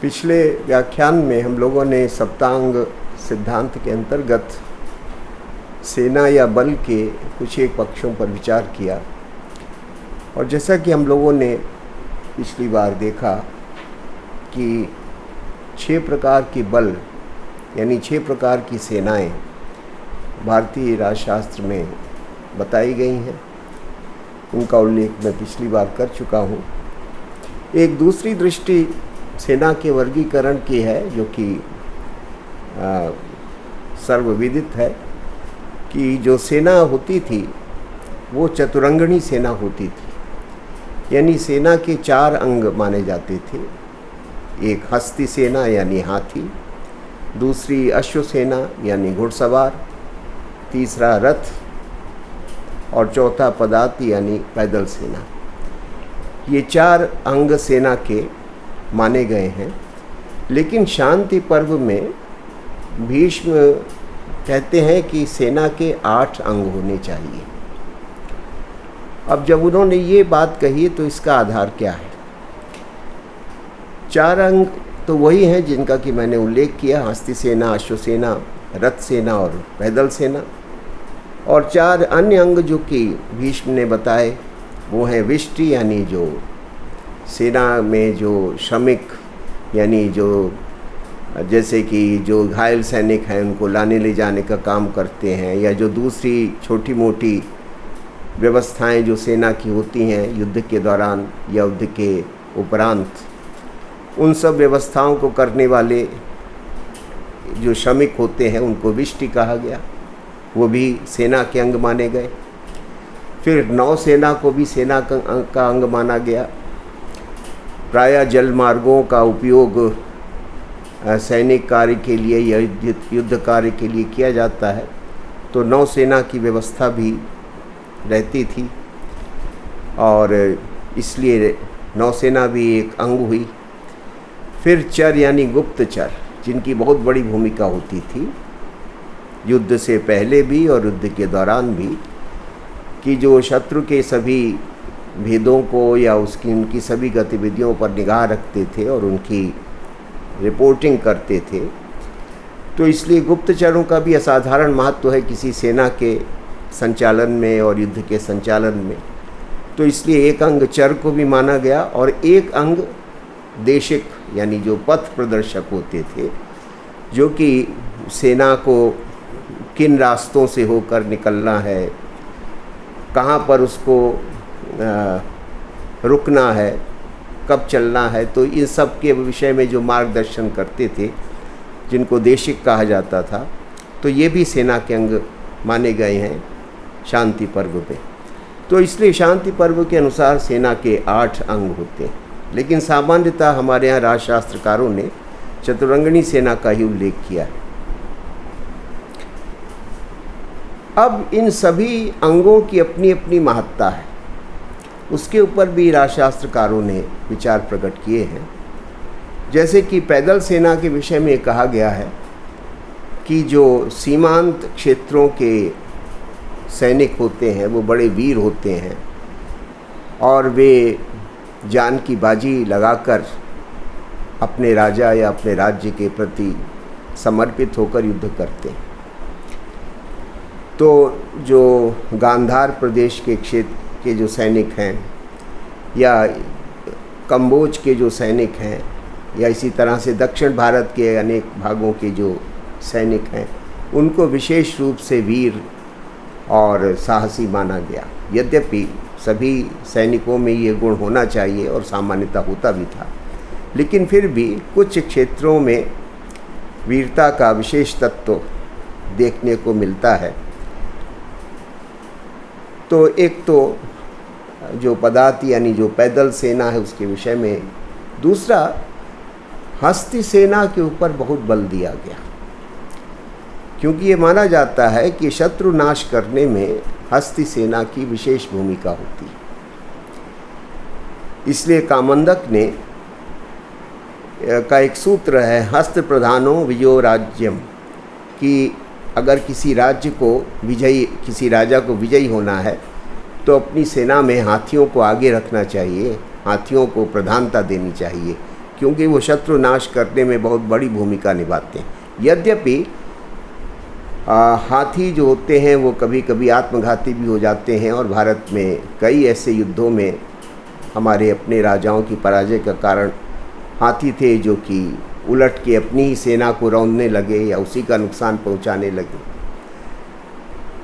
पिछले व्याख्यान में हम लोगों ने सप्तांग सिद्धांत के अंतर्गत सेना या बल के कुछ एक पक्षों पर विचार किया। और जैसा कि हम लोगों ने पिछली बार देखा कि 6 प्रकार के बल यानी 6 प्रकार की सेनाएं भारतीय राजशास्त्र में बताई गई हैं, उनका उल्लेख मैं पिछली बार कर चुका हूँ। एक दूसरी दृष्टि सेना के वर्गीकरण की है जो कि सर्वविदित है कि जो सेना होती थी वो चतुरंगणी सेना होती थी, यानी सेना के 4 अंग माने जाते थे। एक हस्ती सेना यानी हाथी, दूसरी अश्व सेना यानी घुड़सवार, तीसरा रथ और चौथा पदाति यानी पैदल सेना। ये 4 अंग सेना के माने गए हैं। लेकिन शांति पर्व में भीष्म कहते हैं कि सेना के 8 अंग होने चाहिए। अब जब उन्होंने ये बात कही तो इसका आधार क्या है? 4 अंग तो वही हैं जिनका कि मैंने उल्लेख किया, हस्ती सेना, अश्व सेना, रथ सेना और पैदल सेना। और 4 अन्य अंग जो कि भीष्म ने बताए वो हैं विष्टि यानी जो सेना में जो श्रमिक यानी जो जैसे कि जो घायल सैनिक हैं उनको लाने ले जाने का काम करते हैं, या जो दूसरी छोटी मोटी व्यवस्थाएं जो सेना की होती हैं युद्ध के दौरान या युद्ध के उपरांत, उन सब व्यवस्थाओं को करने वाले जो श्रमिक होते हैं उनको विष्टि कहा गया, वो भी सेना के अंग माने गए। फिर नौसेना को भी सेना का अंग माना गया। प्रायः जल मार्गों का उपयोग सैनिक कार्य के लिए या युद्ध कार्य के लिए किया जाता है, तो नौसेना की व्यवस्था भी रहती थी और इसलिए नौसेना भी एक अंग हुई। फिर चर यानी गुप्तचर, जिनकी बहुत बड़ी भूमिका होती थी युद्ध से पहले भी और युद्ध के दौरान भी, कि जो शत्रु के सभी भेदों को या उनकी सभी गतिविधियों पर निगाह रखते थे और उनकी रिपोर्टिंग करते थे। तो इसलिए गुप्तचरों का भी असाधारण महत्व है किसी सेना के संचालन में और युद्ध के संचालन में। तो इसलिए एक अंग चर को भी माना गया और एक अंग देशिक यानी जो पथ प्रदर्शक होते थे, जो कि सेना को किन रास्तों से होकर निकलना है, कहाँ पर उसको रुकना है, कब चलना है, तो इन सब के विषय में जो मार्गदर्शन करते थे जिनको देशिक कहा जाता था, तो ये भी सेना के अंग माने गए हैं शांति पर्व में। तो इसलिए शांति पर्व के अनुसार सेना के 8 अंग होते हैं। लेकिन सामान्यतः हमारे यहाँ राजशास्त्रकारों ने चतुरंगणी सेना का ही उल्लेख किया है। अब इन सभी अंगों की अपनी अपनी महत्ता है, उसके ऊपर भी राजशास्त्रकारों ने विचार प्रकट किए हैं। जैसे कि पैदल सेना के विषय में कहा गया है कि जो सीमांत क्षेत्रों के सैनिक होते हैं वो बड़े वीर होते हैं और वे जान की बाजी लगाकर अपने राजा या अपने राज्य के प्रति समर्पित होकर युद्ध करते हैं। तो जो गांधार प्रदेश के क्षेत्र के जो सैनिक हैं या कंबोज के जो सैनिक हैं या इसी तरह से दक्षिण भारत के अनेक भागों के जो सैनिक हैं, उनको विशेष रूप से वीर और साहसी माना गया। यद्यपि सभी सैनिकों में ये गुण होना चाहिए और सामान्यतः होता भी था, लेकिन फिर भी कुछ क्षेत्रों में वीरता का विशेष तत्व देखने को मिलता है। तो एक तो जो पदाति यानी जो पैदल सेना है उसके विषय में, दूसरा हस्ती सेना के ऊपर बहुत बल दिया गया, क्योंकि ये माना जाता है कि शत्रु नाश करने में हस्ती सेना की विशेष भूमिका होती है। इसलिए कामंदक ने का एक सूत्र है, हस्त प्रधानो विजयो राज्यम, कि अगर किसी राज्य को किसी राजा को विजयी होना है तो अपनी सेना में हाथियों को आगे रखना चाहिए, हाथियों को प्रधानता देनी चाहिए, क्योंकि वो शत्रु नाश करने में बहुत बड़ी भूमिका निभाते हैं। यद्यपि हाथी जो होते हैं वो कभी कभी आत्मघाती भी हो जाते हैं, और भारत में कई ऐसे युद्धों में हमारे अपने राजाओं की पराजय का कारण हाथी थे जो कि उलट के अपनी ही सेना को रौंदने लगे या उसी का नुकसान पहुंचाने लगे।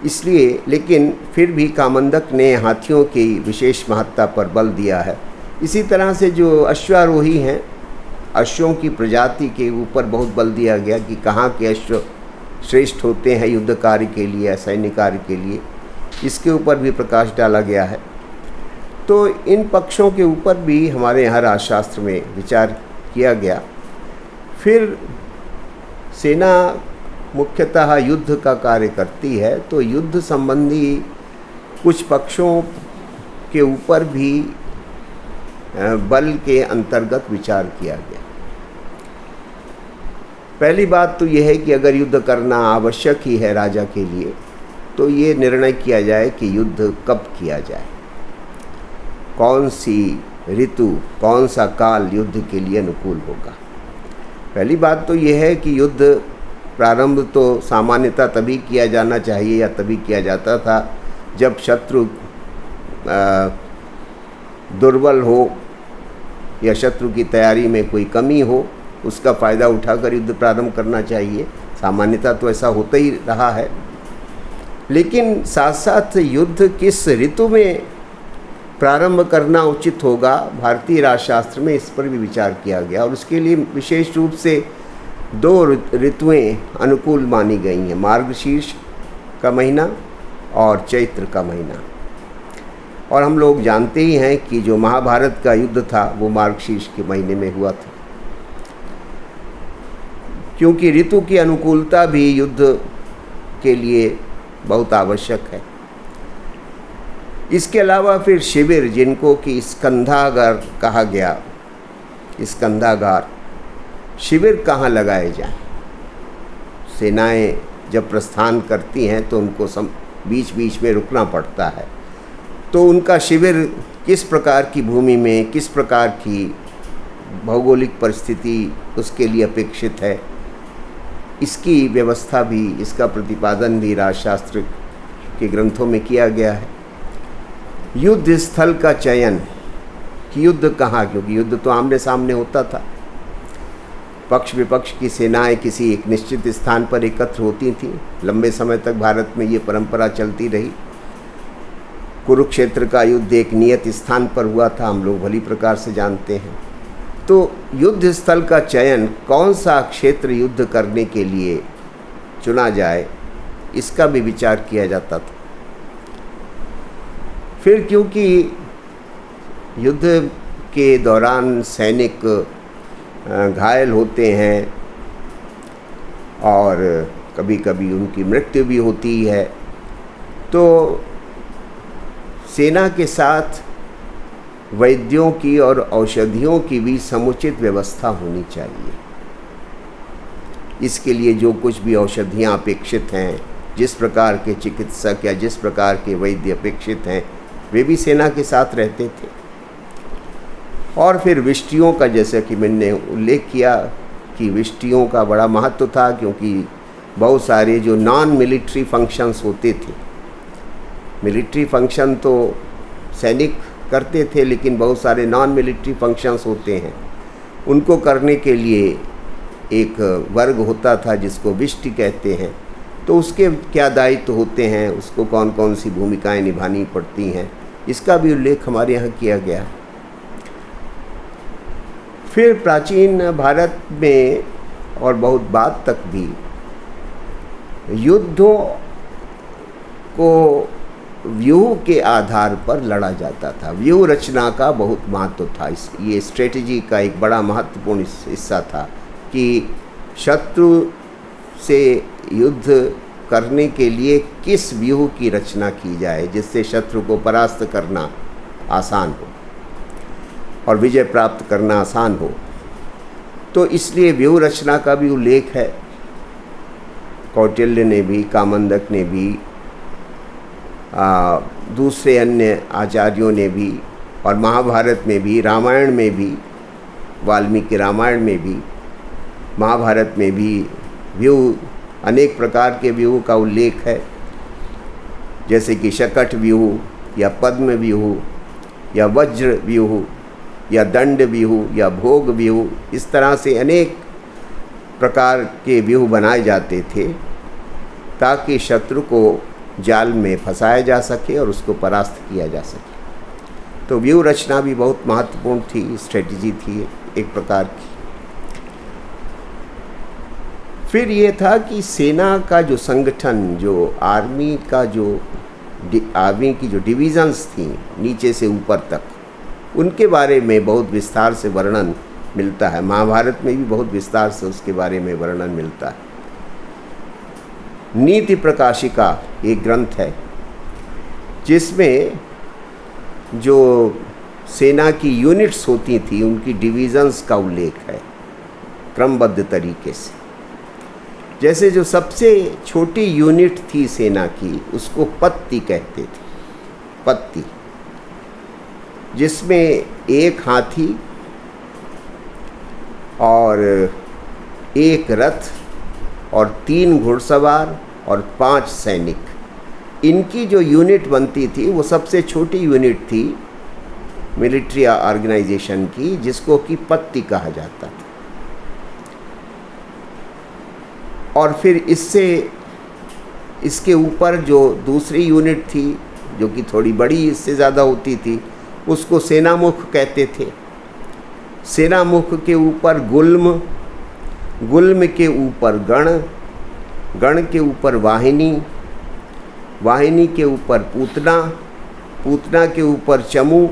इसलिए लेकिन फिर भी कामंदक ने हाथियों की विशेष महत्ता पर बल दिया है। इसी तरह से जो अश्वारोही हैं, अश्वों की प्रजाति के ऊपर बहुत बल दिया गया कि कहाँ के अश्व श्रेष्ठ होते हैं युद्ध कार्य के लिए या सैन्य कार्य के लिए, इसके ऊपर भी प्रकाश डाला गया है। तो इन पक्षों के ऊपर भी हमारे यहाँ राजशास्त्र में विचार किया गया। फिर सेना मुख्यतः युद्ध का कार्य करती है, तो युद्ध संबंधी कुछ पक्षों के ऊपर भी बल के अंतर्गत विचार किया गया। पहली बात तो यह है कि अगर युद्ध करना आवश्यक ही है राजा के लिए, तो ये निर्णय किया जाए कि युद्ध कब किया जाए, कौन सी ऋतु, कौन सा काल युद्ध के लिए अनुकूल होगा। पहली बात तो यह है कि युद्ध प्रारंभ तो सामान्यतः तभी किया जाना चाहिए या तभी किया जाता था जब शत्रु दुर्बल हो या शत्रु की तैयारी में कोई कमी हो, उसका फ़ायदा उठाकर युद्ध प्रारंभ करना चाहिए। सामान्यतः तो ऐसा होता ही रहा है। लेकिन साथ साथ युद्ध किस ऋतु में प्रारंभ करना उचित होगा, भारतीय राजशास्त्र में इस पर भी विचार किया गया, और उसके लिए विशेष रूप से 2 ऋतुएँ अनुकूल मानी गई हैं, मार्गशीर्ष का महीना और चैत्र का महीना। और हम लोग जानते ही हैं कि जो महाभारत का युद्ध था वो मार्गशीर्ष के महीने में हुआ था, क्योंकि ऋतु की अनुकूलता भी युद्ध के लिए बहुत आवश्यक है। इसके अलावा फिर शिविर, जिनको कि स्कंधागार कहा गया, स्कंधागार शिविर कहाँ लगाए जाएं। सेनाएं जब प्रस्थान करती हैं तो उनको बीच बीच में रुकना पड़ता है, तो उनका शिविर किस प्रकार की भूमि में, किस प्रकार की भौगोलिक परिस्थिति उसके लिए अपेक्षित है, इसकी व्यवस्था भी, इसका प्रतिपादन भी राजशास्त्र के ग्रंथों में किया गया है। युद्ध स्थल का चयन कि युद्ध कहाँ, क्योंकि युद्ध तो आमने सामने होता था। पक्ष विपक्ष की सेनाएं किसी एक निश्चित स्थान पर एकत्र होती थीं। लंबे समय तक भारत में ये परंपरा चलती रही। कुरुक्षेत्र का युद्ध एक नियत स्थान पर हुआ था, हम लोग भली प्रकार से जानते हैं। तो युद्ध स्थल का चयन, कौन सा क्षेत्र युद्ध करने के लिए चुना जाए, इसका भी विचार किया जाता था। फिर क्योंकि युद्ध के दौरान सैनिक घायल होते हैं और कभी कभी उनकी मृत्यु भी होती है, तो सेना के साथ वैद्यों की और औषधियों की भी समुचित व्यवस्था होनी चाहिए। इसके लिए जो कुछ भी औषधियाँ अपेक्षित हैं, जिस प्रकार के चिकित्सक या जिस प्रकार के वैद्य अपेक्षित हैं, वे भी सेना के साथ रहते थे। और फिर विष्टियों का, जैसे कि मैंने उल्लेख किया कि विष्टियों का बड़ा महत्व था, क्योंकि बहुत सारे जो नॉन मिलिट्री फंक्शंस होते थे, मिलिट्री फंक्शन तो सैनिक करते थे, लेकिन बहुत सारे नॉन मिलिट्री फंक्शंस होते हैं, उनको करने के लिए एक वर्ग होता था जिसको विष्टि कहते हैं। तो उसके क्या दायित्व होते हैं, उसको कौन कौन सी भूमिकाएं निभानी पड़ती हैं, इसका भी उल्लेख हमारे यहाँ किया गया है। फिर प्राचीन भारत में और बहुत बाद तक भी युद्धों को व्यूह के आधार पर लड़ा जाता था। व्यूह रचना का बहुत महत्व था। ये स्ट्रेटजी का एक बड़ा महत्वपूर्ण हिस्सा था कि शत्रु से युद्ध करने के लिए किस व्यूह की रचना की जाए जिससे शत्रु को परास्त करना आसान हो और विजय प्राप्त करना आसान हो। तो इसलिए व्यूह रचना का भी उल्लेख है। कौटिल्य ने भी, कामंदक ने भी, दूसरे अन्य आचार्यों ने भी, और महाभारत में भी, रामायण में भी वाल्मीकि रामायण में भी, महाभारत में भी व्यूह, अनेक प्रकार के व्यूह का उल्लेख है, जैसे कि शकट व्यूह या पद्म व्यूह या वज्र व्यूह या दंड व्यूह या भोग व्यूह, इस तरह से अनेक प्रकार के व्यूह बनाए जाते थे ताकि शत्रु को जाल में फंसाया जा सके और उसको परास्त किया जा सके। तो व्यूह रचना भी बहुत महत्वपूर्ण थी, स्ट्रेटजी थी एक प्रकार की। फिर ये था कि सेना का जो संगठन, जो आर्मी की जो डिवीज़न्स थी नीचे से ऊपर तक, उनके बारे में बहुत विस्तार से वर्णन मिलता है। महाभारत में भी बहुत विस्तार से उसके बारे में वर्णन मिलता है। नीति प्रकाशिका एक ग्रंथ है जिसमें जो सेना की यूनिट्स होती थी उनकी डिवीज़न्स का उल्लेख है क्रमबद्ध तरीके से। जैसे जो सबसे छोटी यूनिट थी सेना की उसको पत्ती कहते थे, पत्ती, जिसमें एक हाथी और एक रथ और 3 घुड़सवार और 5 सैनिक, इनकी जो यूनिट बनती थी वो सबसे छोटी यूनिट थी मिलिट्री ऑर्गेनाइजेशन की, जिसको कि पत्ती कहा जाता था। और फिर इसके ऊपर जो दूसरी यूनिट थी जो कि थोड़ी बड़ी इससे ज़्यादा होती थी उसको सेनामुख कहते थे। सेनामुख के ऊपर गुल्म, गुल्म के ऊपर गण, गण के ऊपर वाहिनी, वाहिनी के ऊपर पूतना, पूतना के ऊपर चमू,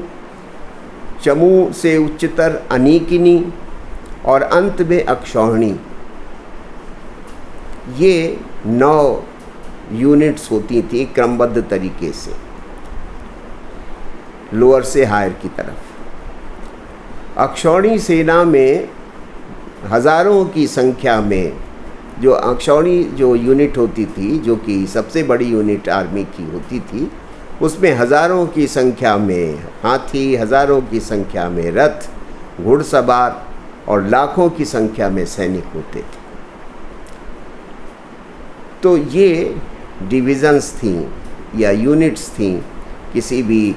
चमू से उच्चतर अनीकिनी और अंत में अक्षौहिणी। ये 9 यूनिट्स होती थी क्रमबद्ध तरीके से लोअर से हायर की तरफ। अक्षौहिणी सेना में हज़ारों की संख्या में जो अक्षौहिणी जो यूनिट होती थी, जो कि सबसे बड़ी यूनिट आर्मी की होती थी, उसमें हज़ारों की संख्या में हाथी, हज़ारों की संख्या में रथ, घुड़सवार और लाखों की संख्या में सैनिक होते थे। तो ये डिविज़न्स थीं या यूनिट्स थीं किसी भी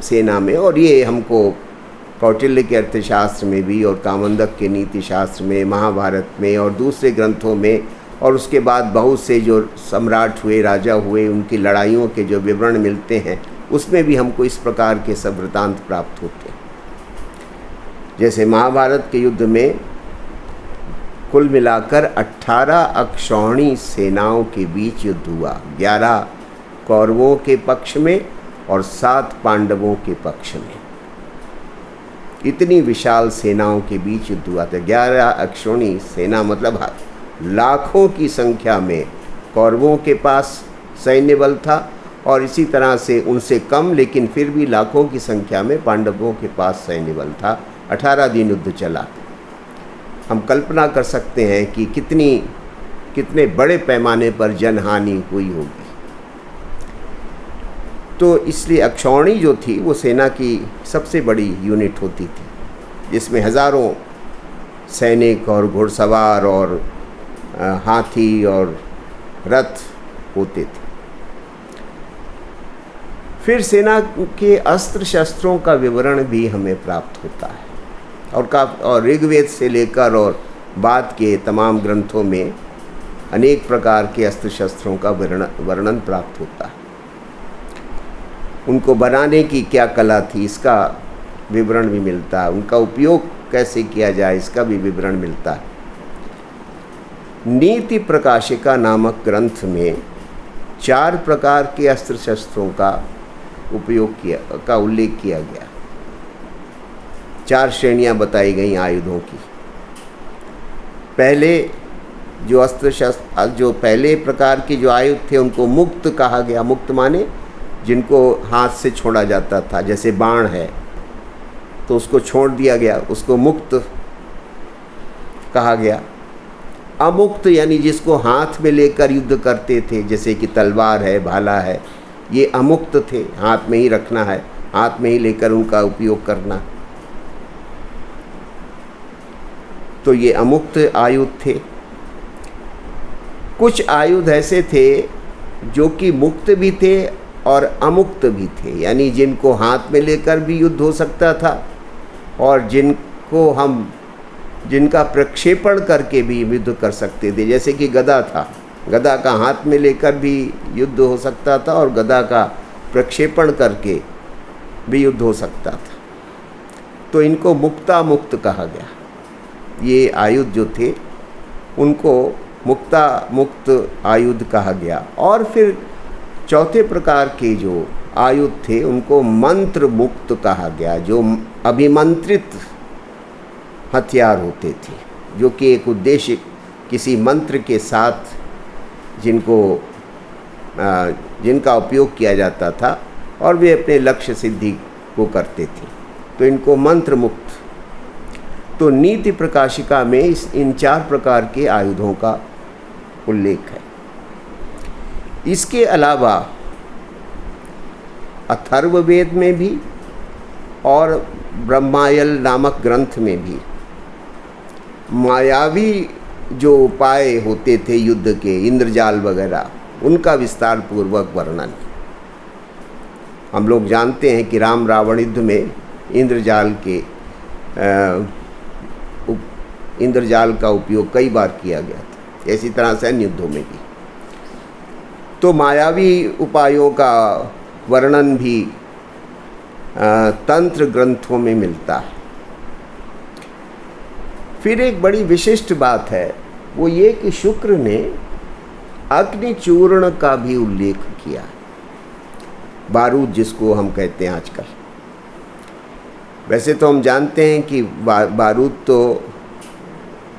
सेना में, और ये हमको कौटिल्य के अर्थशास्त्र में भी और कामंदक के नीति शास्त्र में, महाभारत में और दूसरे ग्रंथों में, और उसके बाद बहुत से जो सम्राट हुए, राजा हुए, उनकी लड़ाइयों के जो विवरण मिलते हैं उसमें भी हमको इस प्रकार के सब वृत्तांत प्राप्त होते हैं। जैसे महाभारत के युद्ध में कुल मिलाकर 18 अक्षौहिणी सेनाओं के बीच युद्ध हुआ, 11 कौरवों के पक्ष में और 7 पांडवों के पक्ष में। इतनी विशाल सेनाओं के बीच युद्ध हुआ था। 11 अक्षौहिणी सेना मतलब लाखों की संख्या में कौरवों के पास सैन्य बल था, और इसी तरह से उनसे कम लेकिन फिर भी लाखों की संख्या में पांडवों के पास सैन्य बल था। 18 दिन युद्ध चला। हम कल्पना कर सकते हैं कि कितने बड़े पैमाने पर जनहानि हुई होगी। तो इसलिए अक्षौहिणी जो थी वो सेना की सबसे बड़ी यूनिट होती थी, जिसमें हज़ारों सैनिक और घुड़सवार और हाथी और रथ होते थे। फिर सेना के अस्त्र शस्त्रों का विवरण भी हमें प्राप्त होता है, और ऋग्वेद से लेकर और बाद के तमाम ग्रंथों में अनेक प्रकार के अस्त्र शस्त्रों का वर्णन प्राप्त होता है। उनको बनाने की क्या कला थी इसका विवरण भी मिलता है, उनका उपयोग कैसे किया जाए इसका भी विवरण मिलता है। नीति प्रकाशिका नामक ग्रंथ में 4 प्रकार के अस्त्र शस्त्रों का उल्लेख किया गया। 4 श्रेणियां बताई गई आयुधों की। पहले जो अस्त्र शस्त्र, जो पहले प्रकार के जो आयुध थे उनको मुक्त कहा गया। मुक्त माने जिनको हाथ से छोड़ा जाता था, जैसे बाण है तो उसको छोड़ दिया गया, उसको मुक्त कहा गया। अमुक्त यानी जिसको हाथ में लेकर युद्ध करते थे, जैसे कि तलवार है, भाला है, ये अमुक्त थे, हाथ में ही रखना है, हाथ में ही लेकर उनका उपयोग करना। तो ये अमुक्त आयुध थे। कुछ आयुध ऐसे थे जो कि मुक्त भी थे और अमुक्त भी थे, यानी जिनको हाथ में लेकर भी युद्ध हो सकता था और जिनका प्रक्षेपण करके भी युद्ध कर सकते थे। जैसे कि गदा था, गदा का हाथ में लेकर भी युद्ध हो सकता था और गदा का प्रक्षेपण करके भी युद्ध हो सकता था। तो इनको मुक्तामुक्त कहा गया। ये आयुध जो थे उनको मुक्तामुक्त आयुध कहा गया। और फिर चौथे प्रकार के जो आयुध थे उनको मंत्र मुक्त कहा गया, जो अभिमंत्रित हथियार होते थे, जो कि एक उद्देश्य किसी मंत्र के साथ जिनका उपयोग किया जाता था और वे अपने लक्ष्य सिद्धि को करते थे। तो इनको मंत्र मुक्त। तो नीति प्रकाशिका में इन 4 प्रकार के आयुधों का उल्लेख है। इसके अलावा अथर्ववेद में भी और ब्रह्मायल नामक ग्रंथ में भी मायावी जो उपाय होते थे युद्ध के, इंद्रजाल वगैरह, उनका विस्तार पूर्वक वर्णन। हम लोग जानते हैं कि राम रावण युद्ध में इंद्रजाल का उपयोग कई बार किया गया था। इसी तरह से अन्य युद्धों में भी। तो मायावी उपायों का वर्णन भी तंत्र ग्रंथों में मिलता है। फिर एक बड़ी विशिष्ट बात है, वो ये कि शुक्र ने अग्निचूर्ण का भी उल्लेख किया, बारूद जिसको हम कहते हैं आजकल। वैसे तो हम जानते हैं कि बारूद तो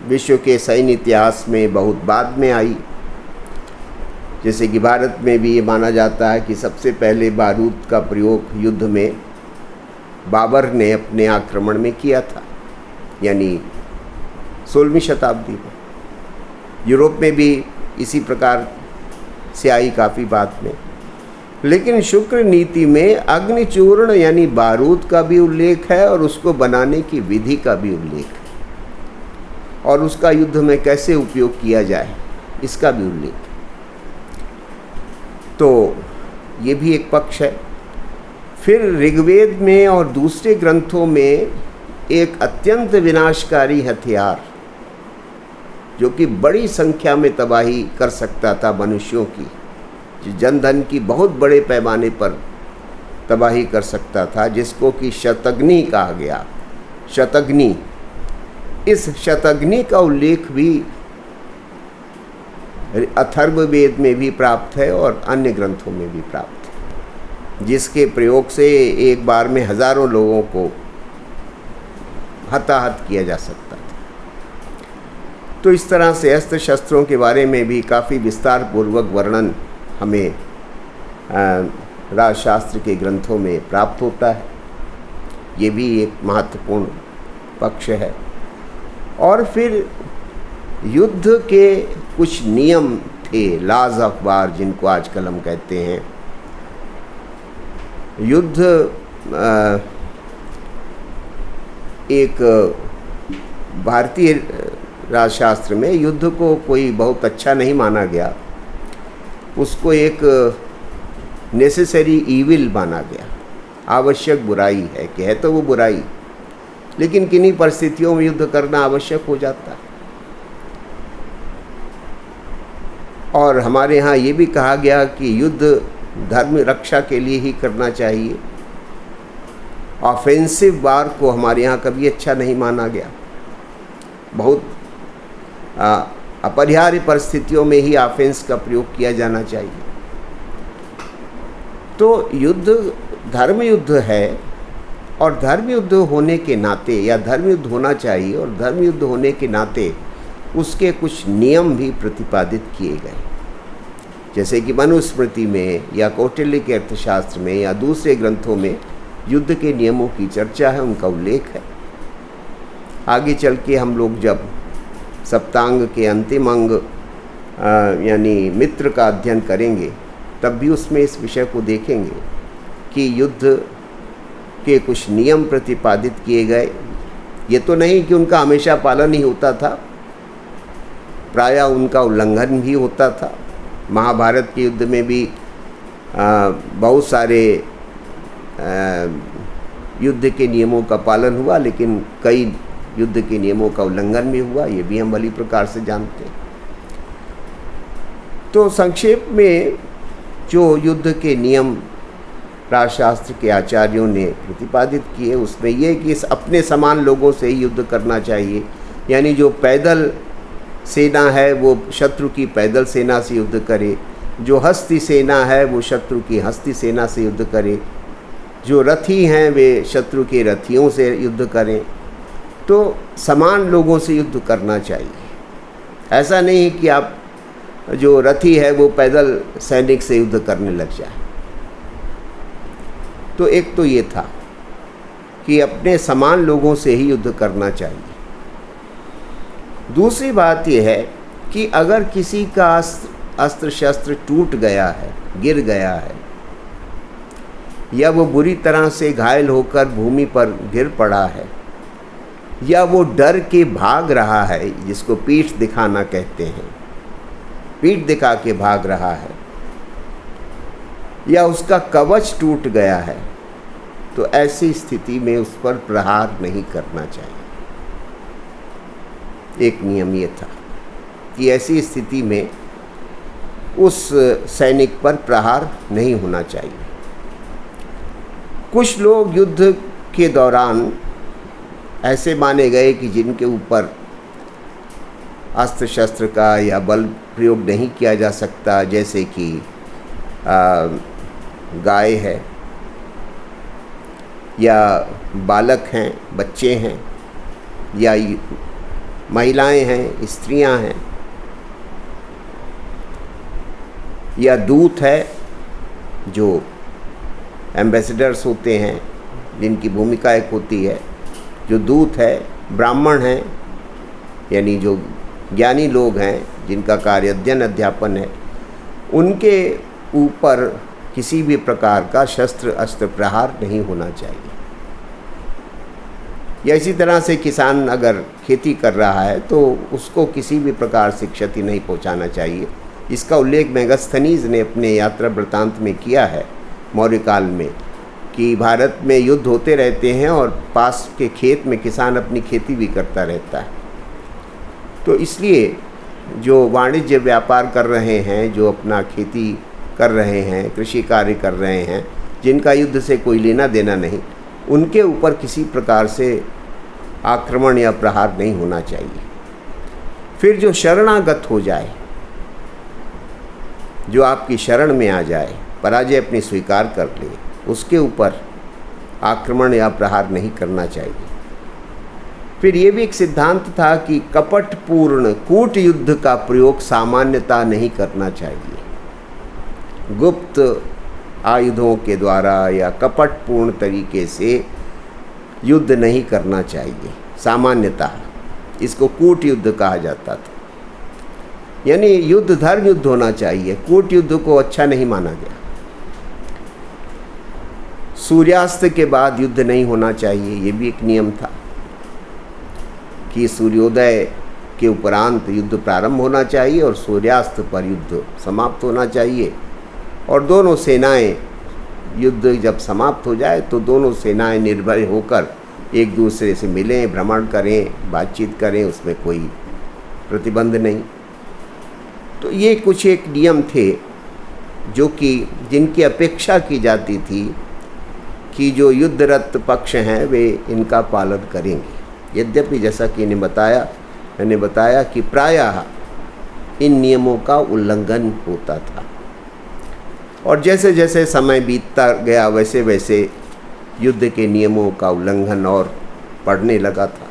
विश्व के सैन्य इतिहास में बहुत बाद में आई। जैसे कि भारत में भी ये माना जाता है कि सबसे पहले बारूद का प्रयोग युद्ध में बाबर ने अपने आक्रमण में किया था, यानी 16वीं शताब्दी में। यूरोप में भी इसी प्रकार से आई काफ़ी बाद में। लेकिन शुक्र नीति में अग्निचूर्ण यानी बारूद का भी उल्लेख है और उसको बनाने की विधि का भी उल्लेख है, और उसका युद्ध में कैसे उपयोग किया जाए इसका भी उल्लेख है। तो ये भी एक पक्ष है। फिर ऋग्वेद में और दूसरे ग्रंथों में एक अत्यंत विनाशकारी हथियार जो कि बड़ी संख्या में तबाही कर सकता था मनुष्यों की, जनधन की बहुत बड़े पैमाने पर तबाही कर सकता था, जिसको कि शतघ्नि कहा गया। शतघ्नि, इस शतघ्नि का उल्लेख भी अथर्ववेद में भी प्राप्त है और अन्य ग्रंथों में भी प्राप्त है, जिसके प्रयोग से एक बार में हजारों लोगों को हताहत किया जा सकता था। तो इस तरह से अस्त्र शस्त्रों के बारे में भी काफ़ी विस्तार पूर्वक वर्णन हमें राजशास्त्र के ग्रंथों में प्राप्त होता है। ये भी एक महत्वपूर्ण पक्ष है। और फिर युद्ध के कुछ नियम थे, लॉज ऑफ वार जिनको आजकल हम कहते हैं। युद्ध एक भारतीय राजशास्त्र में युद्ध को कोई बहुत अच्छा नहीं माना गया, उसको एक नेसेसरी ईविल माना गया, आवश्यक बुराई है कि है तो वो बुराई, लेकिन किन्हीं परिस्थितियों में युद्ध करना आवश्यक हो जाता है। और हमारे यहाँ ये भी कहा गया कि युद्ध धर्म रक्षा के लिए ही करना चाहिए। ऑफेंसिव वार को हमारे यहाँ कभी अच्छा नहीं माना गया। बहुत अपरिहार्य परिस्थितियों में ही ऑफेंस का प्रयोग किया जाना चाहिए। तो युद्ध धर्म युद्ध है, और धर्म युद्ध होने के नाते, या धर्म युद्ध होना चाहिए, और धर्म युद्ध होने के नाते उसके कुछ नियम भी प्रतिपादित किए गए। जैसे कि मनुस्मृति में या कौटिल्य के अर्थशास्त्र में या दूसरे ग्रंथों में युद्ध के नियमों की चर्चा है, उनका उल्लेख है। आगे चल के हम लोग जब सप्तांग के अंतिम अंग यानी मित्र का अध्ययन करेंगे, तब भी उसमें इस विषय को देखेंगे कि युद्ध के कुछ नियम प्रतिपादित किए गए ये तो नहीं कि उनका हमेशा पालन ही होता था, प्रायः उनका उल्लंघन भी होता था। महाभारत के युद्ध में भी बहुत सारे युद्ध के नियमों का पालन हुआ, लेकिन कई युद्ध के नियमों का उल्लंघन भी हुआ, ये भी हम भली प्रकार से जानते हैं। तो संक्षेप में जो युद्ध के नियम राजशास्त्र के आचार्यों ने प्रतिपादित किए उसमें ये कि इस अपने समान लोगों से ही युद्ध करना चाहिए, यानी जो पैदल सेना है वो शत्रु की पैदल सेना से युद्ध करे, जो हस्ती सेना है वो शत्रु की हस्ती सेना से युद्ध करे, जो रथी हैं वे शत्रु के रथियों से युद्ध करें। तो समान लोगों से युद्ध करना चाहिए। ऐसा नहीं कि आप जो रथी है वो पैदल सैनिक से युद्ध करने लग जाए। तो एक तो ये था कि अपने समान लोगों से ही युद्ध करना चाहिए। दूसरी बात यह है कि अगर किसी का अस्त्र शस्त्र टूट गया है, गिर गया है, या वो बुरी तरह से घायल होकर भूमि पर गिर पड़ा है, या वो डर के भाग रहा है, जिसको पीठ दिखाना कहते हैं, पीठ दिखा के भाग रहा है, या उसका कवच टूट गया है, तो ऐसी स्थिति में उस पर प्रहार नहीं करना चाहिए। एक नियम ये था कि ऐसी स्थिति में उस सैनिक पर प्रहार नहीं होना चाहिए। कुछ लोग युद्ध के दौरान ऐसे माने गए कि जिनके ऊपर अस्त्र शस्त्र का या बल प्रयोग नहीं किया जा सकता, जैसे कि गाय है, या बालक हैं, बच्चे हैं, या महिलाएं हैं, स्त्रियां हैं, या दूत है, जो एम्बेसडर्स होते हैं जिनकी भूमिका एक होती है, जो दूत है, ब्राह्मण हैं, यानी जो ज्ञानी लोग हैं जिनका कार्य अध्ययन अध्यापन है, उनके ऊपर किसी भी प्रकार का शस्त्र अस्त्र प्रहार नहीं होना चाहिए। या इसी तरह से किसान अगर खेती कर रहा है तो उसको किसी भी प्रकार से क्षति नहीं पहुंचाना चाहिए। इसका उल्लेख मेगास्थनीज ने अपने यात्रा वृत्तांत में किया है मौर्य काल में, कि भारत में युद्ध होते रहते हैं और पास के खेत में किसान अपनी खेती भी करता रहता है। तो इसलिए जो वाणिज्य व्यापार कर रहे हैं, जो अपना खेती कर रहे हैं, कृषि कार्य कर रहे हैं, जिनका युद्ध से कोई लेना देना नहीं, उनके ऊपर किसी प्रकार से आक्रमण या प्रहार नहीं होना चाहिए। फिर जो शरणागत हो जाए, जो आपकी शरण में आ जाए, पराजय अपनी स्वीकार कर ले, उसके ऊपर आक्रमण या प्रहार नहीं करना चाहिए। फिर ये भी एक सिद्धांत था कि कपटपूर्ण कूट युद्ध का प्रयोग सामान्यता नहीं करना चाहिए। गुप्त आयुधों के द्वारा या कपटपूर्ण तरीके से युद्ध नहीं करना चाहिए सामान्यतः। इसको कूट युद्ध कहा जाता था, यानी युद्ध धर्म युद्ध होना चाहिए। कूट युद्ध को अच्छा नहीं माना गया। सूर्यास्त के बाद युद्ध नहीं होना चाहिए, ये भी एक नियम था कि सूर्योदय के उपरांत युद्ध प्रारंभ होना चाहिए और सूर्यास्त पर युद्ध समाप्त होना चाहिए। और दोनों सेनाएं, युद्ध जब समाप्त हो जाए तो दोनों सेनाएं निर्भय होकर एक दूसरे से मिलें, भ्रमण करें, बातचीत करें, उसमें कोई प्रतिबंध नहीं। तो ये कुछ एक नियम थे जो कि जिनकी अपेक्षा की जाती थी कि जो युद्धरत पक्ष हैं वे इनका पालन करेंगे। यद्यपि जैसा कि मैंने बताया कि प्रायः इन नियमों का उल्लंघन होता था, और जैसे जैसे समय बीतता गया वैसे वैसे युद्ध के नियमों का उल्लंघन और बढ़ने लगा था।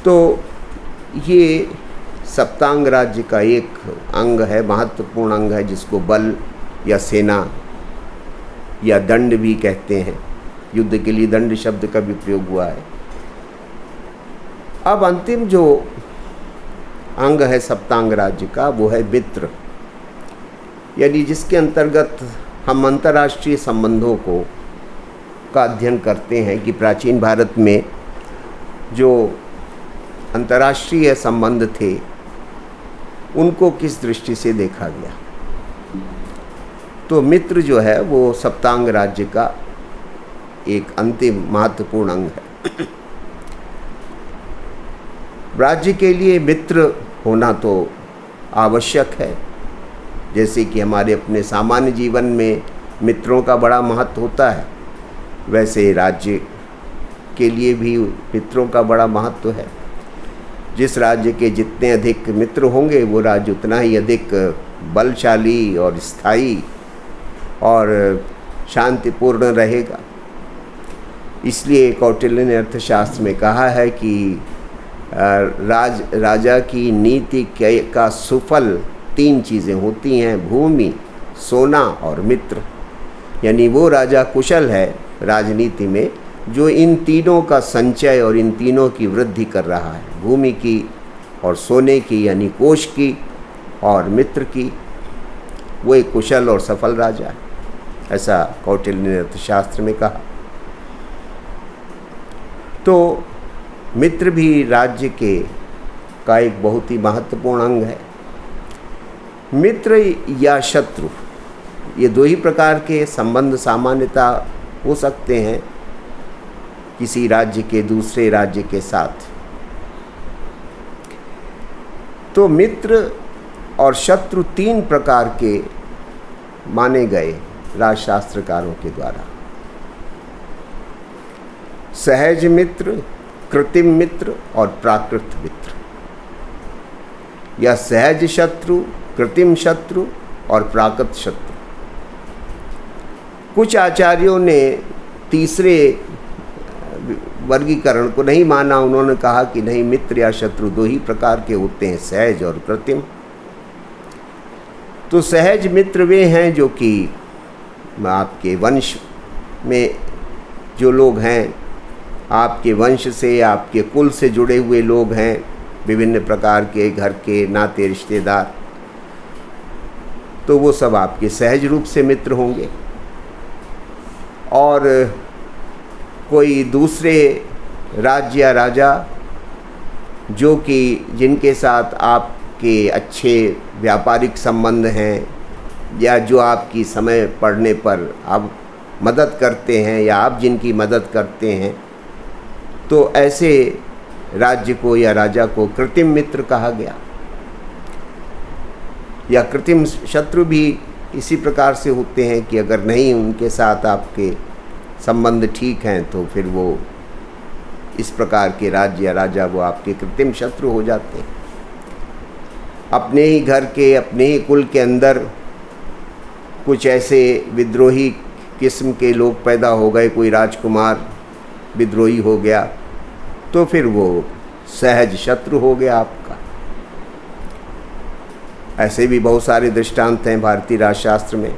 तो ये सप्तांग राज्य का एक अंग है, महत्वपूर्ण अंग है, जिसको बल या सेना या दंड भी कहते हैं। युद्ध के लिए दंड शब्द का भी प्रयोग हुआ है। अब अंतिम जो अंग है सप्तांग राज्य का, वो है मित्र, यानी जिसके अंतर्गत हम अंतर्राष्ट्रीय संबंधों को का अध्ययन करते हैं कि प्राचीन भारत में जो अंतर्राष्ट्रीय संबंध थे उनको किस दृष्टि से देखा गया, तो मित्र जो है वो सप्तांग राज्य का एक अंतिम महत्वपूर्ण अंग है। राज्य के लिए मित्र होना तो आवश्यक है, जैसे कि हमारे अपने सामान्य जीवन में मित्रों का बड़ा महत्व होता है, वैसे राज्य के लिए भी मित्रों का बड़ा महत्व है। जिस राज्य के जितने अधिक मित्र होंगे वो राज्य उतना ही अधिक बलशाली और स्थायी और शांतिपूर्ण रहेगा। इसलिए कौटिल्य ने अर्थशास्त्र में कहा है कि राजा की नीति का सुफल 3 चीज़ें होती हैं, भूमि, सोना और मित्र। यानी वो राजा कुशल है राजनीति में जो इन तीनों का संचय और इन तीनों की वृद्धि कर रहा है, भूमि की और सोने की यानी कोष की और मित्र की। वो एक कुशल और सफल राजा है, ऐसा कौटिल्य ने अर्थशास्त्र में कहा। तो मित्र भी राज्य का एक बहुत ही महत्वपूर्ण अंग है। मित्र या शत्रु, ये 2 ही प्रकार के संबंध सामान्यता हो सकते हैं किसी राज्य के दूसरे राज्य के साथ। तो मित्र और शत्रु 3 प्रकार के माने गए राजशास्त्रकारों के द्वारा। सहज मित्र, कृत्रिम मित्र और प्राकृत मित्र, या सहज शत्रु, कृत्रिम शत्रु और प्राकृत शत्रु। कुछ आचार्यों ने तीसरे वर्गीकरण को नहीं माना। उन्होंने कहा कि नहीं, मित्र या शत्रु 2 ही प्रकार के होते हैं, सहज और कृत्रिम। तो सहज मित्र वे हैं जो कि आपके वंश में जो लोग हैं, आपके वंश से, आपके कुल से जुड़े हुए लोग हैं, विभिन्न प्रकार के घर के नाते रिश्तेदार, तो वो सब आपके सहज रूप से मित्र होंगे। और कोई दूसरे राज्य या राजा जो कि जिनके साथ आपके अच्छे व्यापारिक संबंध हैं, या जो आपकी समय पड़ने पर आप मदद करते हैं या आप जिनकी मदद करते हैं, तो ऐसे राज्य को या राजा को कृत्रिम मित्र कहा गया। या कृत्रिम शत्रु भी इसी प्रकार से होते हैं कि अगर नहीं उनके साथ आपके संबंध ठीक हैं तो फिर वो इस प्रकार के राज्य या राजा वो आपके कृत्रिम शत्रु हो जाते हैं। अपने ही घर के, अपने ही कुल के अंदर कुछ ऐसे विद्रोही किस्म के लोग पैदा हो गए, कोई राजकुमार विद्रोही हो गया, तो फिर वो सहज शत्रु हो गया आपका। ऐसे भी बहुत सारे दृष्टांत हैं भारतीय राजशास्त्र में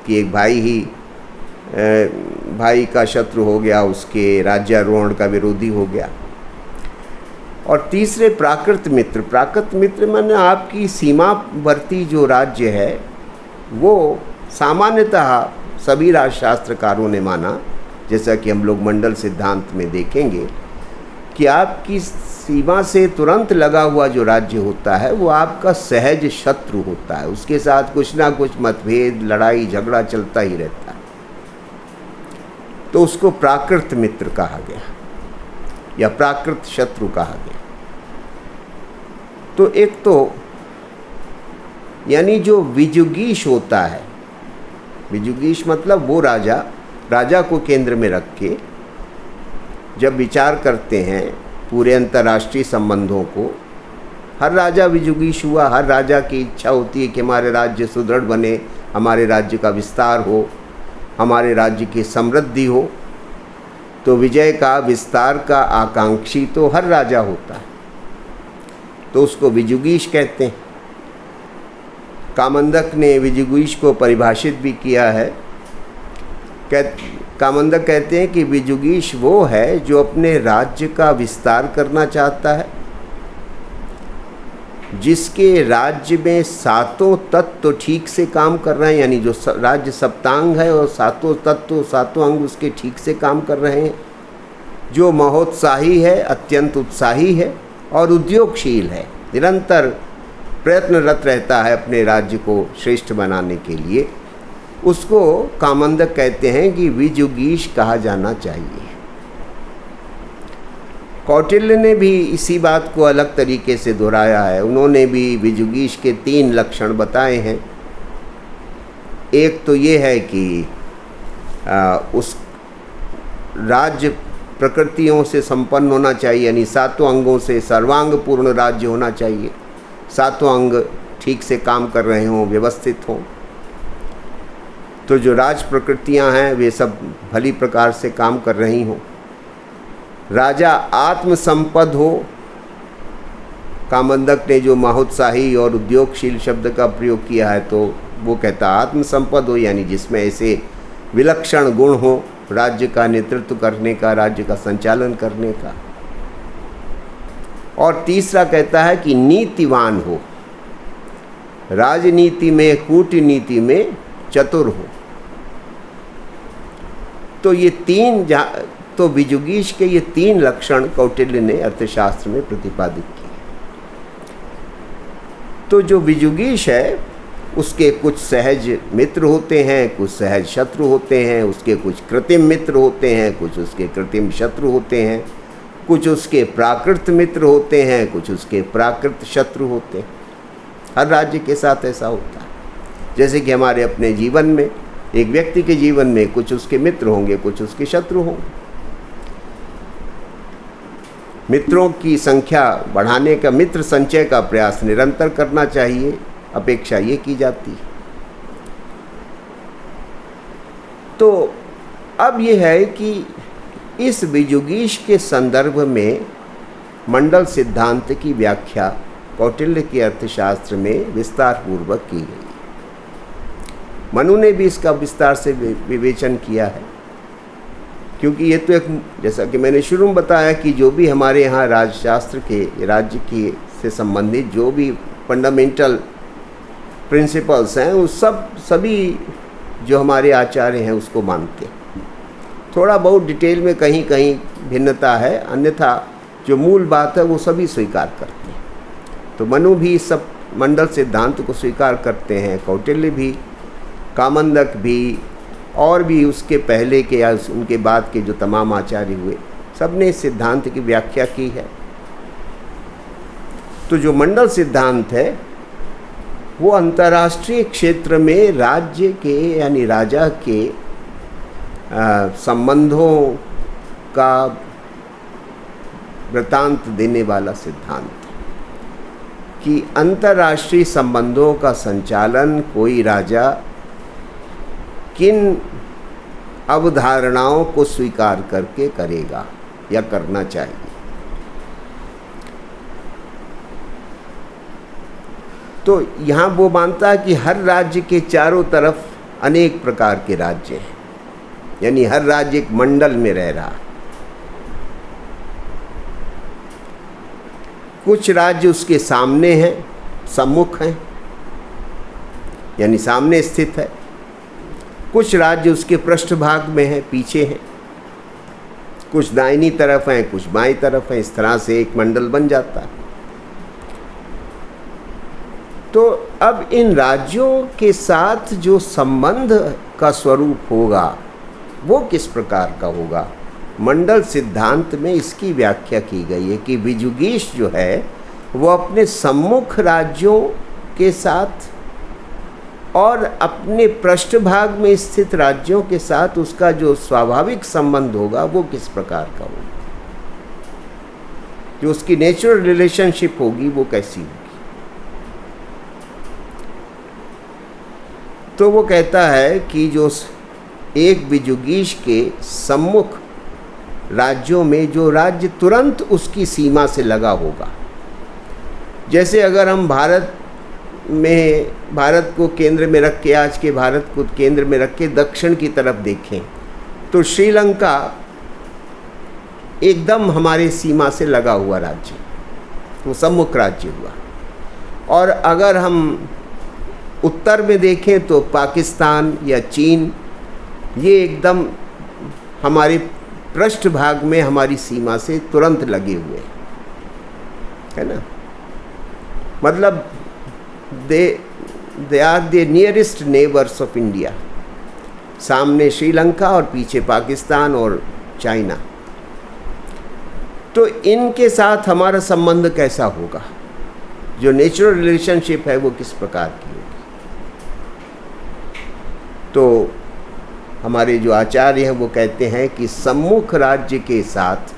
कि एक भाई का शत्रु हो गया, उसके राज्यारोहण का विरोधी हो गया। और तीसरे प्राकृत मित्र। प्राकृत मित्र माने आपकी सीमावर्ती जो राज्य है वो सामान्यतः सभी राजशास्त्रकारों ने माना, जैसा कि हम लोग मंडल सिद्धांत में देखेंगे, कि आपकी सीमा से तुरंत लगा हुआ जो राज्य होता है वो आपका सहज शत्रु होता है। उसके साथ कुछ ना कुछ मतभेद, लड़ाई झगड़ा चलता ही रहता है, तो उसको प्राकृत मित्र कहा गया या प्राकृत शत्रु कहा गया। तो एक तो यानी जो विजुगीष होता है, विजुगीष मतलब वो राजा को केंद्र में रख के जब विचार करते हैं पूरे अंतर्राष्ट्रीय संबंधों को, हर राजा विजुगीष हुआ। हर राजा की इच्छा होती है कि हमारे राज्य सुदृढ़ बने, हमारे राज्य का विस्तार हो, हमारे राज्य की समृद्धि हो। तो विजय का, विस्तार का आकांक्षी तो हर राजा होता है, तो उसको विजुगीष कहते हैं। कामंदक ने विजुगीष को परिभाषित भी किया है। कामंदक कहते हैं कि विजुगीष वो है जो अपने राज्य का विस्तार करना चाहता है, जिसके राज्य में सातों तत्व तो ठीक से काम कर रहे हैं, यानी जो राज्य सप्तांग है और सातों तत्व सातों अंग उसके ठीक से काम कर रहे हैं, जो महोत्साही है, अत्यंत उत्साही है और उद्योगशील है, निरंतर प्रयत्नरत रहता है अपने राज्य को श्रेष्ठ बनाने के लिए, उसको कामंदक कहते हैं कि विजुगीष कहा जाना चाहिए। कौटिल्य ने भी इसी बात को अलग तरीके से दोहराया है। उन्होंने भी विजुगीष के 3 लक्षण बताए हैं। एक तो ये है कि उस राज्य प्रकृतियों से संपन्न होना चाहिए, यानी सातों अंगों से सर्वांग पूर्ण राज्य होना चाहिए, सातों अंग ठीक से काम कर रहे हों, व्यवस्थित हों। तो जो राज प्रकृतियां हैं वे सब भली प्रकार से काम कर रही हों। राजा आत्मसंपद हो। कामंदक ने जो महोत्साही और उद्योगशील शब्द का प्रयोग किया है तो वो कहता आत्मसंपद हो, यानी जिसमें ऐसे विलक्षण गुण हो राज्य का नेतृत्व करने का, राज्य का संचालन करने का। और तीसरा कहता है कि नीतिवान हो, राजनीति में, कूटनीति में चतुर हो। तो ये 3 तो विजुगीष के ये 3 लक्षण कौटिल्य ने अर्थशास्त्र में प्रतिपादित किए। तो जो विजुगीष है उसके कुछ सहज मित्र होते हैं, कुछ सहज शत्रु होते हैं, उसके कुछ कृत्रिम मित्र होते हैं, कुछ उसके कृत्रिम शत्रु होते हैं, कुछ उसके प्राकृत मित्र होते हैं, कुछ उसके प्राकृत शत्रु होते हैं। हर राज्य के साथ ऐसा होता है। जैसे कि हमारे अपने जीवन में, एक व्यक्ति के जीवन में कुछ उसके मित्र होंगे, कुछ उसके शत्रु होंगे। मित्रों की संख्या बढ़ाने का, मित्र संचय का प्रयास निरंतर करना चाहिए, अपेक्षा ये की जाती है। तो अब ये है कि इस विजुगीष के संदर्भ में मंडल सिद्धांत की व्याख्या कौटिल्य के अर्थशास्त्र में विस्तार पूर्वक की गई। मनु ने भी इसका विस्तार से विवेचन किया है, क्योंकि ये तो एक, जैसा कि मैंने शुरू में बताया कि जो भी हमारे यहाँ राजशास्त्र के, राज्य की से संबंधित जो भी फंडामेंटल प्रिंसिपल्स हैं, उस सभी जो हमारे आचार्य हैं उसको मानते हैं। थोड़ा बहुत डिटेल में कहीं कहीं भिन्नता है, अन्यथा जो मूल बात है वो सभी स्वीकार करते हैं। तो मनु भी इस सब मंडल सिद्धांत को स्वीकार करते हैं, कौटिल्य भी, कामंदक भी, और भी उसके पहले के या उनके बाद के जो तमाम आचार्य हुए, सब ने इस सिद्धांत की व्याख्या की है। तो जो मंडल सिद्धांत है वो अंतर्राष्ट्रीय क्षेत्र में राज्य के, यानी राजा के संबंधों का वृतांत देने वाला सिद्धांत है कि अंतर्राष्ट्रीय संबंधों का संचालन कोई राजा किन अवधारणाओं को स्वीकार करके करेगा या करना चाहिए। तो यहाँ वो मानता है कि हर राज्य के चारों तरफ अनेक प्रकार के राज्य हैं, यानी हर राज्य एक मंडल में रह रहा है। कुछ राज्य उसके सामने हैं, सम्मुख हैं, यानी सामने स्थित है। कुछ राज्य उसके पृष्ठभाग में है, पीछे हैं। कुछ दाहिनी तरफ हैं, कुछ बाईं तरफ हैं। इस तरह से एक मंडल बन जाता है। तो अब इन राज्यों के साथ जो संबंध का स्वरूप होगा वो किस प्रकार का होगा, मंडल सिद्धांत में इसकी व्याख्या की गई है कि विजुगीष जो है वो अपने सम्मुख राज्यों के साथ और अपने पृष्ठभाग में स्थित राज्यों के साथ उसका जो स्वाभाविक संबंध होगा वो किस प्रकार का होगा, जो उसकी नेचुरल रिलेशनशिप होगी वो कैसी होगी। तो वो कहता है कि जो एक विजुगीष के सम्मुख राज्यों में जो राज्य तुरंत उसकी सीमा से लगा होगा, जैसे अगर हम भारत को केंद्र में रख के, आज के भारत को केंद्र में रख के दक्षिण की तरफ देखें तो श्रीलंका एकदम हमारे सीमा से लगा हुआ राज्य, वो सम्मुख राज्य हुआ। और अगर हम उत्तर में देखें तो पाकिस्तान या चीन, ये एकदम हमारे पृष्ठभाग में हमारी सीमा से तुरंत लगे हुए है ना। मतलब they are the nearest neighbours of India. सामने श्रीलंका और पीछे पाकिस्तान और चाइना। तो इनके साथ हमारा संबंध कैसा होगा, जो नेचुरल रिलेशनशिप है वो किस प्रकार की होगी। तो हमारे जो आचार्य हैं वो कहते हैं कि सम्मुख राज्य के साथ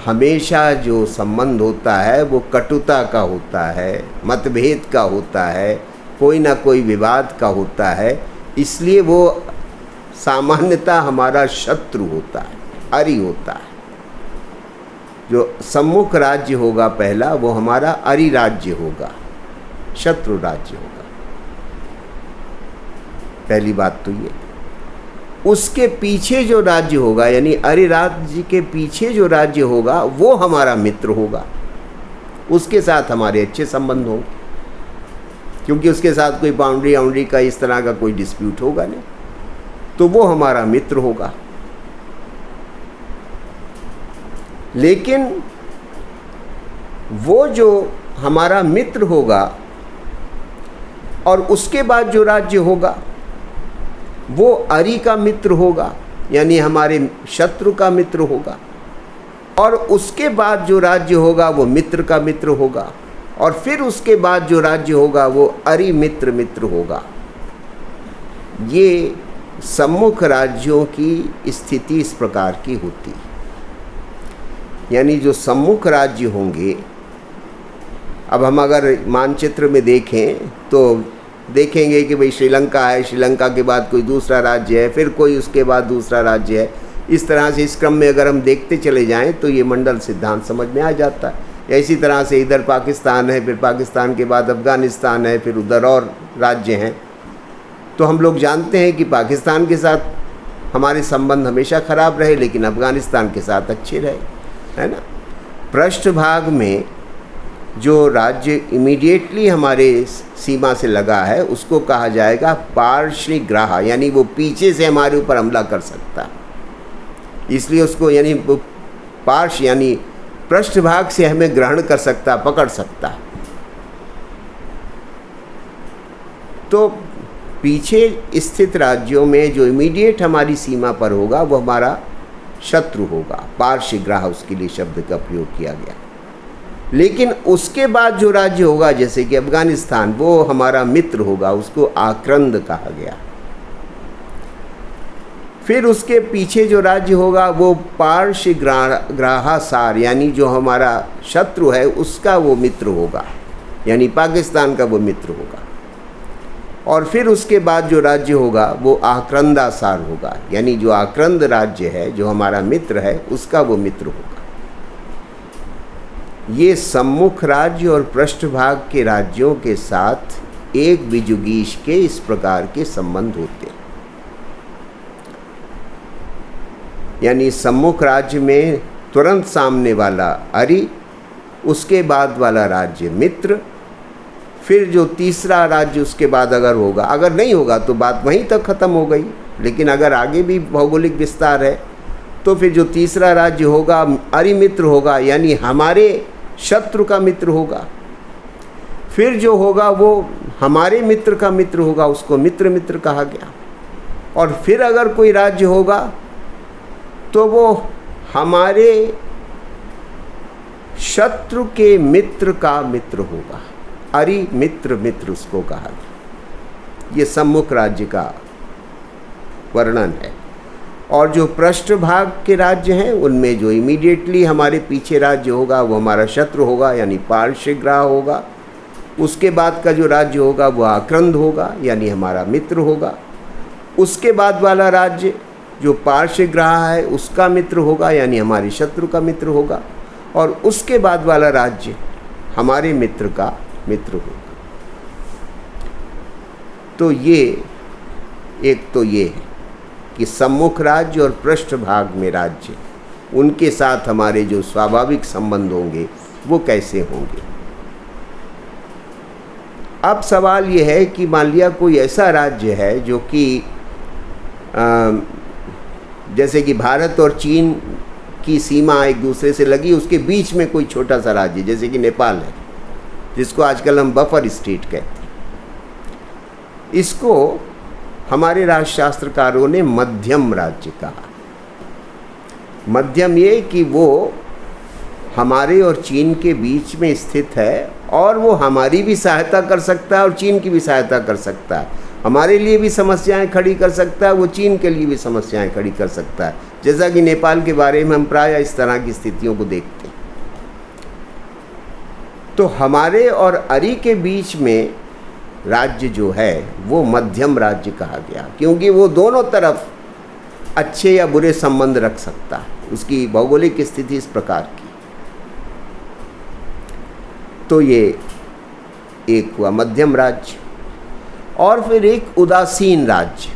हमेशा जो संबंध होता है वो कटुता का होता है, मतभेद का होता है, कोई ना कोई विवाद का होता है। इसलिए वो सामान्यतः हमारा शत्रु होता है, अरि होता है। जो सम्मुख राज्य होगा पहला, वो हमारा अरि राज्य होगा, शत्रु राज्य होगा। पहली बात तो ये। उसके पीछे जो राज्य होगा, यानी अरि राज्य के पीछे जो राज्य होगा, वो हमारा मित्र होगा। उसके साथ हमारे अच्छे संबंध होंगे, क्योंकि उसके साथ कोई बाउंड्री का इस तरह का कोई डिस्प्यूट होगा नहीं, तो वो हमारा मित्र होगा। लेकिन वो जो हमारा मित्र होगा और उसके बाद जो राज्य होगा वो अरि का मित्र होगा, यानी हमारे शत्रु का मित्र होगा। और उसके बाद जो राज्य होगा वो मित्र का मित्र होगा। और फिर उसके बाद जो राज्य होगा वो अरि मित्र होगा। ये सम्मुख राज्यों की स्थिति इस प्रकार की होती है। यानी जो सम्मुख राज्य होंगे, अब हम अगर मानचित्र में देखें तो देखेंगे कि भाई श्रीलंका है, श्रीलंका के बाद कोई दूसरा राज्य है, फिर कोई उसके बाद दूसरा राज्य है। इस तरह से इस क्रम में अगर हम देखते चले जाएं तो ये मंडल सिद्धांत समझ में आ जाता है। या इसी तरह से इधर पाकिस्तान है, फिर पाकिस्तान के बाद अफ़गानिस्तान है, फिर उधर और राज्य हैं। तो हम लोग जानते हैं कि पाकिस्तान के साथ हमारे संबंध हमेशा ख़राब रहे, लेकिन अफ़गानिस्तान के साथ अच्छे रहे, है ना। पृष्ठभाग में जो राज्य इमीडिएटली हमारे सीमा से लगा है उसको कहा जाएगा पार्श्वग्राह, यानी वो पीछे से हमारे ऊपर हमला कर सकता है। इसलिए उसको यानी पार्श्व यानी पृष्ठभाग से हमें ग्रहण कर सकता, पकड़ सकता। तो पीछे स्थित राज्यों में जो इमीडिएट हमारी सीमा पर होगा वो हमारा शत्रु होगा। पार्श्वग्राह उसके लिए शब्द का प्रयोग किया गया। लेकिन उसके बाद जो राज्य होगा, जैसे कि अफ़गानिस्तान, वो हमारा मित्र होगा, उसको आक्रंद कहा गया। फिर उसके पीछे जो राज्य होगा वो पार्श्वग्राहसार, यानी जो हमारा शत्रु है उसका वो मित्र होगा, यानी पाकिस्तान का वो मित्र होगा। और फिर उसके बाद जो राज्य होगा वो आक्रंदासार होगा, यानी जो आक्रंद राज्य है, जो हमारा मित्र है, उसका वो मित्र होगा। ये सम्मुख राज्य और पृष्ठभाग के राज्यों के साथ एक बीजुगीष के इस प्रकार के संबंध होते हैं। यानी सम्मुख राज्य में तुरंत सामने वाला अरि, उसके बाद वाला राज्य मित्र, फिर जो तीसरा राज्य उसके बाद अगर होगा, अगर नहीं होगा तो बात वहीं तक ख़त्म हो गई। लेकिन अगर आगे भी भौगोलिक विस्तार है तो फिर जो तीसरा राज्य होगा अरि मित्र होगा, यानी हमारे शत्रु का मित्र होगा। फिर जो होगा वो हमारे मित्र का मित्र होगा, उसको मित्र कहा गया। और फिर अगर कोई राज्य होगा तो वो हमारे शत्रु के मित्र का मित्र होगा। अरि मित्र उसको कहा गया। ये सम्मुख राज्य का वर्णन है। और जो पृष्ठभाग के राज्य हैं उनमें जो इमीडिएटली हमारे पीछे राज्य होगा वो हमारा शत्रु होगा, यानी पार्श्वग्राह होगा। उसके बाद का जो राज्य होगा वो आक्रंद होगा, यानी हमारा मित्र होगा। उसके बाद वाला राज्य जो पार्श्वग्राह है उसका मित्र होगा, यानी हमारे शत्रु का मित्र होगा। और उसके बाद वाला राज्य हमारे मित्र का मित्र होगा। तो ये एक तो ये है कि सम्मुख राज्य और पृष्ठभाग में राज्य, उनके साथ हमारे जो स्वाभाविक संबंध होंगे वो कैसे होंगे। अब सवाल ये है कि मान लिया कोई ऐसा राज्य है जो कि जैसे कि भारत और चीन की सीमा एक दूसरे से लगी, उसके बीच में कोई छोटा सा राज्य जैसे कि नेपाल है, जिसको आजकल हम बफर स्टेट कहते हैं। इसको हमारे राजशास्त्रकारों ने मध्यम राज्य कहा। मध्यम ये कि वो हमारे और चीन के बीच में स्थित है और वो हमारी भी सहायता कर सकता है और चीन की भी सहायता कर सकता है, हमारे लिए भी समस्याएं खड़ी कर सकता है, वो चीन के लिए भी समस्याएं खड़ी कर सकता है। जैसा कि नेपाल के बारे में हम प्रायः इस तरह की स्थितियों को देखते हैं। तो हमारे और अरी के बीच में राज्य जो है वो मध्यम राज्य कहा गया, क्योंकि वो दोनों तरफ अच्छे या बुरे संबंध रख सकता है। उसकी भौगोलिक स्थिति इस प्रकार की। तो ये एक हुआ मध्यम राज्य। और फिर एक उदासीन राज्य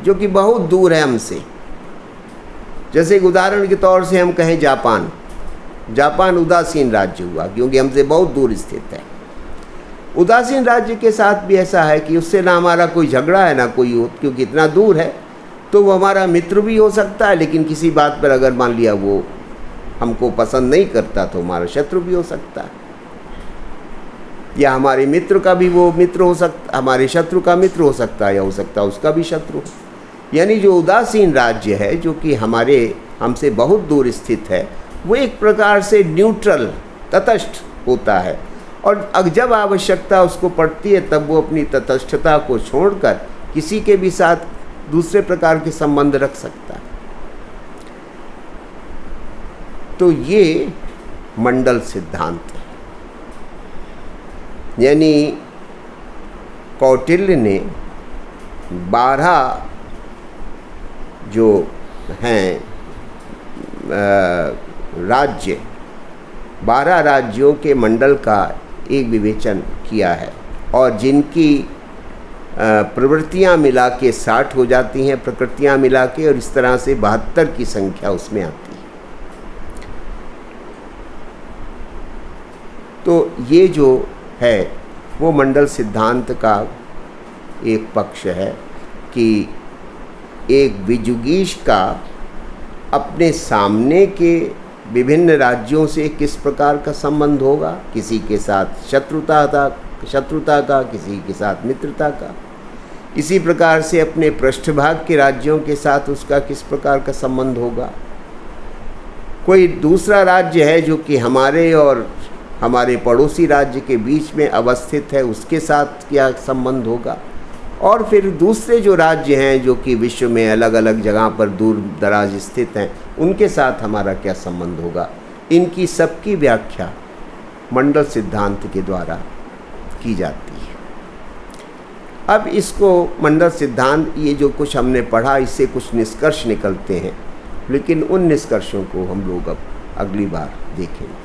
जो कि बहुत दूर है हमसे। जैसे एक उदाहरण के तौर से हम कहें जापान उदासीन राज्य हुआ, क्योंकि हमसे बहुत दूर स्थित है। उदासीन राज्य के साथ भी ऐसा है कि उससे ना हमारा कोई झगड़ा है ना कोई, क्योंकि इतना दूर है, तो वो हमारा मित्र भी हो सकता है, लेकिन किसी बात पर अगर मान लिया वो हमको पसंद नहीं करता तो हमारा शत्रु भी हो सकता है, या हमारे मित्र का भी वो मित्र हो सकता, हमारे शत्रु का मित्र हो सकता है, या हो सकता है उसका भी शत्रु। यानी जो उदासीन राज्य है जो कि हमसे बहुत दूर स्थित है, वो एक प्रकार से न्यूट्रल तटस्थ होता है, और जब आवश्यकता उसको पड़ती है तब वो अपनी तटस्थता को छोड़कर किसी के भी साथ दूसरे प्रकार के संबंध रख सकता है। तो ये मंडल सिद्धांत है। यानी कौटिल्य ने 12 जो हैं राज्य, 12 राज्यों के मंडल का एक विवेचन किया है, और जिनकी प्रवृत्तियाँ मिला के 60 हो जाती हैं, प्रकृतियाँ मिला के, और इस तरह से 72 की संख्या उसमें आती है। तो ये जो है वो मंडल सिद्धांत का एक पक्ष है कि एक विजुगीष का अपने सामने के विभिन्न राज्यों से किस प्रकार का संबंध होगा, किसी के साथ शत्रुता का, किसी के साथ मित्रता का। इसी प्रकार से अपने पृष्ठभाग के राज्यों के साथ उसका किस प्रकार का संबंध होगा। कोई दूसरा राज्य है जो कि हमारे और हमारे पड़ोसी राज्य के बीच में अवस्थित है, उसके साथ क्या संबंध होगा। और फिर दूसरे जो राज्य हैं जो कि विश्व में अलग अलग जगह पर दूर दराज स्थित हैं, उनके साथ हमारा क्या संबंध होगा। इनकी सबकी व्याख्या मंडल सिद्धांत के द्वारा की जाती है। अब इसको मंडल सिद्धांत, ये जो कुछ हमने पढ़ा, इससे कुछ निष्कर्ष निकलते हैं, लेकिन उन निष्कर्षों को हम लोग अब अगली बार देखेंगे।